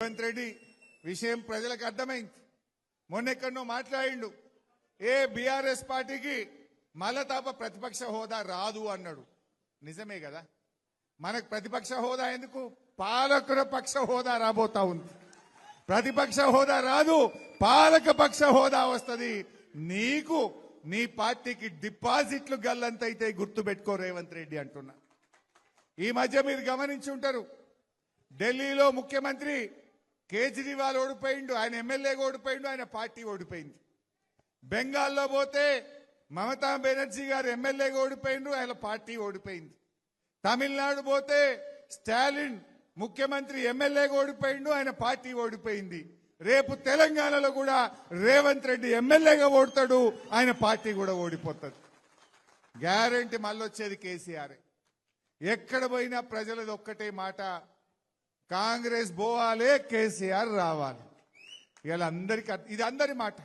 రేవంత్ రెడ్డి విషయం ప్రజలకు అర్థమైంది. మొన్నెక్కడో మాట్లాడిండు, బీఆర్ఎస్ పార్టీకి మళ్ళా తాప ప్రతిపక్ష హోదా రాదు అన్నాడు. నిజమే కదా, మనకు ప్రతిపక్ష హోదా ఎందుకు, పాలకుల పక్ష హోదా రాబోతా ఉంది. ప్రతిపక్ష హోదా రాదు, పాలక పక్ష హోదా వస్తుంది. నీకు నీ పార్టీకి డిపాజిట్లు గల్లంతైతే గుర్తుపెట్టుకో రేవంత్ రెడ్డి అంటున్నా. ఈ మధ్య మీరు గమనించి ఉంటారు, ఢిల్లీలో ముఖ్యమంత్రి కేజ్రీవాల్ ఓడిపోయిండు, ఆయన ఎమ్మెల్యేగా ఓడిపోయిండు, ఆయన పార్టీ ఓడిపోయింది. బెంగాల్లో పోతే మమతా బెనర్జీ గారు ఎమ్మెల్యేగా ఓడిపోయిండు, ఆయన పార్టీ ఓడిపోయింది. తమిళనాడు పోతే స్టాలిన్ ముఖ్యమంత్రి ఎమ్మెల్యేగా ఓడిపోయిండు, ఆయన పార్టీ ఓడిపోయింది. రేపు తెలంగాణలో కూడా రేవంత్ రెడ్డి ఎమ్మెల్యేగా ఓడతాడు, ఆయన పార్టీ కూడా ఓడిపోతుంది. గ్యారెంటీ మళ్ళొచ్చేది కేసీఆర్. ఎక్కడ పోయినా ప్రజలది ఒక్కటే మాట, కాంగ్రెస్ పోవాలి, కేసీఆర్ రావాలి. ఇలా అందరికీ ఇది అందరి మాట.